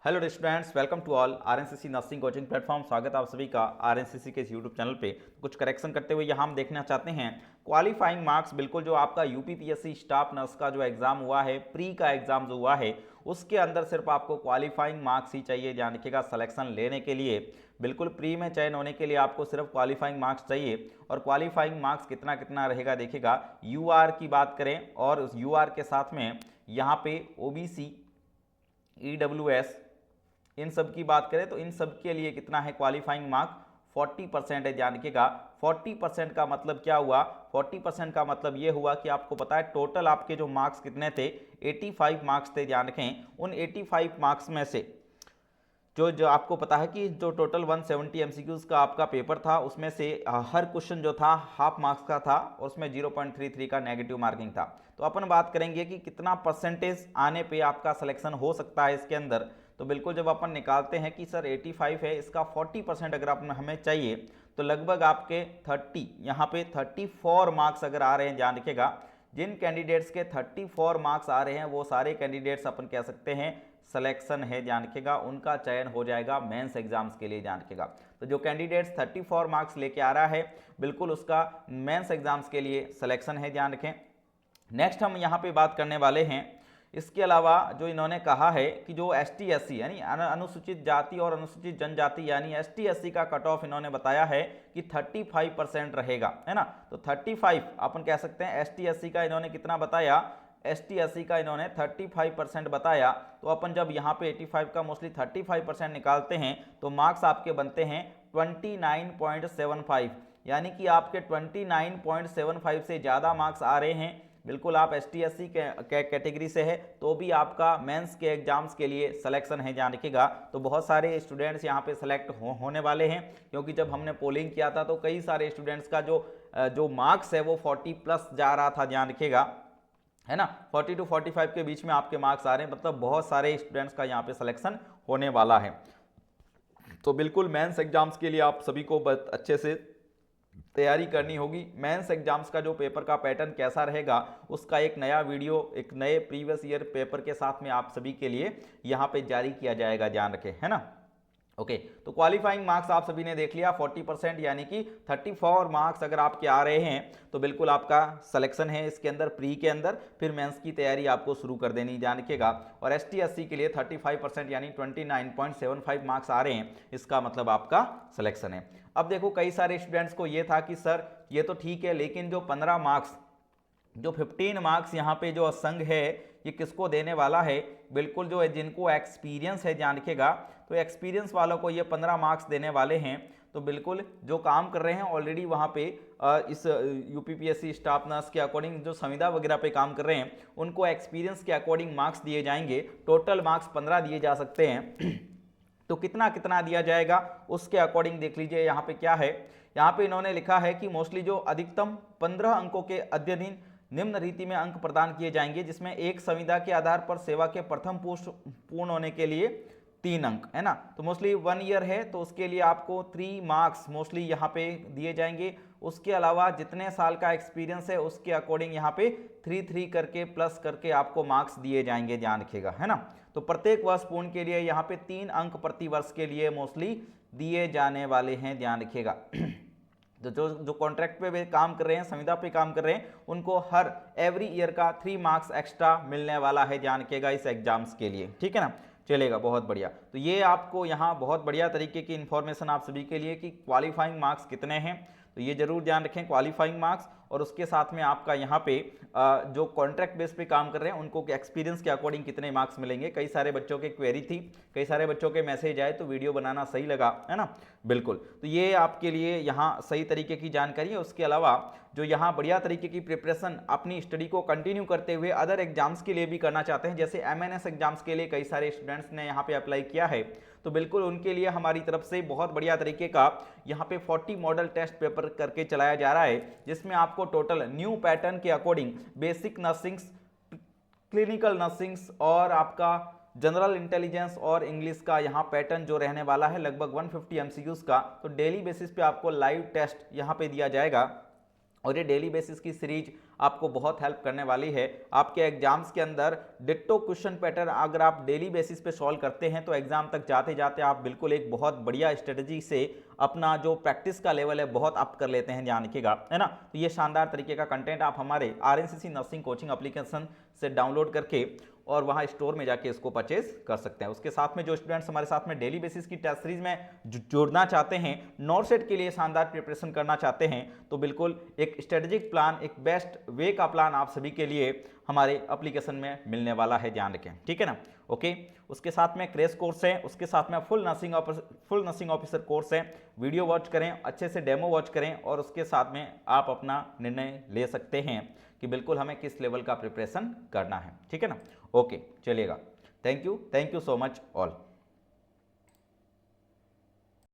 Hello students, welcome to all RNCC nursing coaching platform. स्वागत है आप सभी का आरएनसीसी के इस यूट्यूब चैनल पे। कुछ करेक्शन करते हुए यहाँ हम देखना चाहते हैं क्वालिफाइंग मार्क्स। बिल्कुल जो आपका यूपीपीएससी स्टाफ नर्स का जो एग्जाम हुआ है, प्री का एग्जाम जो हुआ है, उसके अंदर सिर्फ आपको क्वालिफाइंग मार्क्स ही चाहिए। ध्यान रखिएगा, सिलेक्शन लेने के लिए बिल्कुल प्री में चयन होने के लिए आपको सिर्फ क्वालिफाइंग मार्क्स चाहिए। और क्वालिफाइंग मार्क्स कितना कितना रहेगा देखिएगा। यूआर की बात करें और उस यूआर के साथ में यहाँ पे ओबीसी, ईडब्ल्यूएस, इन सब की बात करें तो इन सब के लिए कितना है क्वालिफाइंग मार्क 40% है। ध्यान रखिएगा, 40% का मतलब क्या हुआ? 40% का मतलब ये हुआ कि आपको पता है टोटल आपके जो मार्क्स कितने थे, 85 मार्क्स थे। ध्यान रखें, उन 85 मार्क्स में से जो जो आपको पता है कि जो टोटल 170 एमसीक्यूज का आपका पेपर था, उसमें से हर क्वेश्चन जो था हाफ मार्क्स का था और उसमें 0.33 का नेगेटिव मार्किंग था। तो अपन बात करेंगे कि कितना परसेंटेज आने पे आपका सिलेक्शन हो सकता है इसके अंदर। तो बिल्कुल जब अपन निकालते हैं कि सर 85 है, इसका 40% अगर आप हमें चाहिए तो लगभग आपके 30 यहाँ पे 34 मार्क्स अगर आ रहे हैं। ध्यान रखिएगा, जिन कैंडिडेट्स के 34 मार्क्स आ रहे हैं वो सारे कैंडिडेट्स अपन कह सकते हैं सिलेक्शन है। ध्यान रखिएगा, उनका चयन हो जाएगा मेंस एग्जाम्स के लिए। ध्यान रखिएगा, तो जो कैंडिडेट्स 34 मार्क्स लेके आ रहा है बिल्कुल उसका मेंस एग्जाम्स के लिए सिलेक्शन है। ध्यान रखें। नेक्स्ट हम यहाँ पे बात करने वाले हैं, इसके अलावा जो इन्होंने कहा है कि जो एसटी एससी यानी अनुसूचित जाति और अनुसूचित जनजाति यानी एसटी एससी का कट ऑफ इन्होंने बताया है कि 35% रहेगा, है ना। तो 35 अपन कह सकते हैं एसटी एससी का इन्होंने कितना बताया, एसटी एससी का इन्होंने 35% बताया। तो अपन जब यहाँ पे 85 का मोस्टली 35% निकालते हैं तो मार्क्स आपके बनते हैं 29.75, यानी कि आपके 29.75 से ज़्यादा मार्क्स आ रहे हैं। बिल्कुल आप S T S C category से है तो भी आपका मेंस के एग्जाम्स के लिए सिलेक्शन है। ध्यान रखिएगा, तो बहुत सारे स्टूडेंट्स यहाँ पे सेलेक्ट होने वाले हैं, क्योंकि जब हमने पोलिंग किया था तो कई सारे स्टूडेंट्स का जो मार्क्स है वो 40 प्लस जा रहा था। ध्यान रखिएगा, है ना, 40 to 45 के बीच में आपके मार्क्स आ रहे हैं, मतलब बहुत सारे स्टूडेंट्स का यहाँ पे सिलेक्शन होने वाला है। तो बिल्कुल मेंस एग्जाम्स के लिए आप सभी को अच्छे से तैयारी करनी होगी। मेंस एग्जाम्स का जो पेपर का पैटर्न कैसा रहेगा उसका एक नया वीडियो एक नए प्रीवियस ईयर पेपर के साथ में आप सभी के लिए यहाँ पे जारी किया जाएगा। ध्यान रखें, है ना। ओके, तो क्वालिफाइंग मार्क्स आप सभी ने देख लिया 40%, यानी कि 34 मार्क्स अगर आपके आ रहे हैं तो बिल्कुल आपका सिलेक्शन है इसके अंदर प्री के अंदर। फिर मेंस की तैयारी आपको शुरू कर देनी। ध्यान रखिएगा, और एसटी एससी के लिए 35% यानी 29.75 मार्क्स आ रहे हैं, इसका मतलब आपका सिलेक्शन है। अब देखो, कई सारे स्टूडेंट्स को ये था कि सर ये तो ठीक है, लेकिन जो 15 मार्क्स, जो 15 मार्क्स यहाँ पे जो संघ है ये किसको देने वाला है? बिल्कुल जो है जिनको एक्सपीरियंस है। ध्यान रखिएगा, तो एक्सपीरियंस वालों को ये 15 मार्क्स देने वाले हैं। तो बिल्कुल जो काम कर रहे हैं ऑलरेडी वहाँ पे इस यूपीपीएससी स्टाफ नर्स के अकॉर्डिंग जो संविदा वगैरह पे काम कर रहे हैं उनको एक्सपीरियंस के अकॉर्डिंग मार्क्स दिए जाएंगे। टोटल मार्क्स 15 दिए जा सकते हैं। तो कितना कितना दिया जाएगा उसके अकॉर्डिंग देख लीजिए। यहाँ पे क्या है, यहाँ पे इन्होंने लिखा है कि मोस्टली जो अधिकतम 15 अंकों के अध्ययन निम्न रीति में अंक प्रदान किए जाएंगे, जिसमें एक संविदा के आधार पर सेवा के प्रथम पोस्ट पूर्ण होने के लिए 3 अंक, है ना। तो मोस्टली 1 ईयर है तो उसके लिए आपको 3 मार्क्स मोस्टली यहाँ पे दिए जाएंगे। उसके अलावा जितने साल का एक्सपीरियंस है उसके अकॉर्डिंग यहाँ पे 3 करके प्लस करके आपको मार्क्स दिए जाएंगे। ध्यान रखिएगा, है ना। तो प्रत्येक वर्ष पूर्ण के लिए यहाँ पे 3 अंक प्रति वर्ष के लिए मोस्टली दिए जाने वाले हैं। ध्यान रखिएगा। तो जो कॉन्ट्रैक्ट पे काम कर रहे हैं, संविदा पे काम कर रहे हैं, उनको हर एवरी ईयर का 3 मार्क्स एक्स्ट्रा मिलने वाला है। ध्यान रखिएगा इस एग्जाम्स के लिए, ठीक है ना। चलेगा, बहुत बढ़िया। तो ये आपको यहाँ बहुत बढ़िया तरीके की इंफॉर्मेशन आप सभी के लिए कि क्वालिफाइंग मार्क्स कितने हैं, तो ये जरूर ध्यान रखें क्वालिफाइंग मार्क्स। और उसके साथ में आपका यहाँ पे जो कॉन्ट्रैक्ट बेस पे काम कर रहे हैं उनको एक्सपीरियंस के अकॉर्डिंग कितने मार्क्स मिलेंगे। कई सारे बच्चों के क्वेरी थी, कई सारे बच्चों के मैसेज आए, तो वीडियो बनाना सही लगा, है ना। बिल्कुल, तो ये आपके लिए यहाँ सही तरीके की जानकारी है। उसके अलावा जो यहाँ बढ़िया तरीके की प्रिपरेशन अपनी स्टडी को कंटिन्यू करते हुए अदर एग्जाम्स के लिए भी करना चाहते हैं, जैसे एमएनएस एग्जाम्स के लिए कई सारे स्टूडेंट्स ने यहाँ पे अप्लाई किया है, तो बिल्कुल उनके लिए हमारी तरफ से बहुत बढ़िया तरीके का यहाँ पे 40 मॉडल टेस्ट पेपर करके चलाया जा रहा है, जिसमें आपको टोटल न्यू पैटर्न के अकॉर्डिंग बेसिक नर्सिंग्स, क्लिनिकल नर्सिंग्स और आपका जनरल इंटेलिजेंस और इंग्लिश का यहाँ पैटर्न जो रहने वाला है लगभग 150 एमसीक्यूज का। तो डेली बेसिस पे आपको लाइव टेस्ट यहाँ पे दिया जाएगा और ये डेली बेसिस की सीरीज आपको बहुत हेल्प करने वाली है। आपके एग्जाम्स के अंदर डिट्टो क्वेश्चन पैटर्न अगर आप डेली बेसिस पे सॉल्व करते हैं तो एग्जाम तक जाते जाते आप बिल्कुल एक बहुत बढ़िया स्ट्रेटजी से अपना जो प्रैक्टिस का लेवल है बहुत अप कर लेते हैं, ध्यान रखिएगा, है ना। तो ये शानदार तरीके का कंटेंट आप हमारे आरएनसीसी नर्सिंग कोचिंग एप्लीकेशन से डाउनलोड करके और वहाँ स्टोर में जाके इसको परचेज कर सकते हैं। उसके साथ में जो स्टूडेंट्स हमारे साथ में डेली बेसिस की टेस्ट सीरीज में जुड़ना चाहते हैं, नॉर्सेट के लिए शानदार प्रिपरेशन करना चाहते हैं, तो बिल्कुल एक स्ट्रेटेजिक प्लान, एक बेस्ट वे का प्लान आप सभी के लिए हमारे एप्लीकेशन में मिलने वाला है, ध्यान रखें, ठीक है ना। ओके, उसके साथ में क्रैश कोर्स है, उसके साथ में फुल नर्सिंग ऑफिसर कोर्स है। वीडियो वॉच करें, अच्छे से डेमो वॉच करें और उसके साथ में आप अपना निर्णय ले सकते हैं कि बिल्कुल हमें किस लेवल का प्रिपरेशन करना है, ठीक है ना। ओके, चलिएगा, thank you so much all.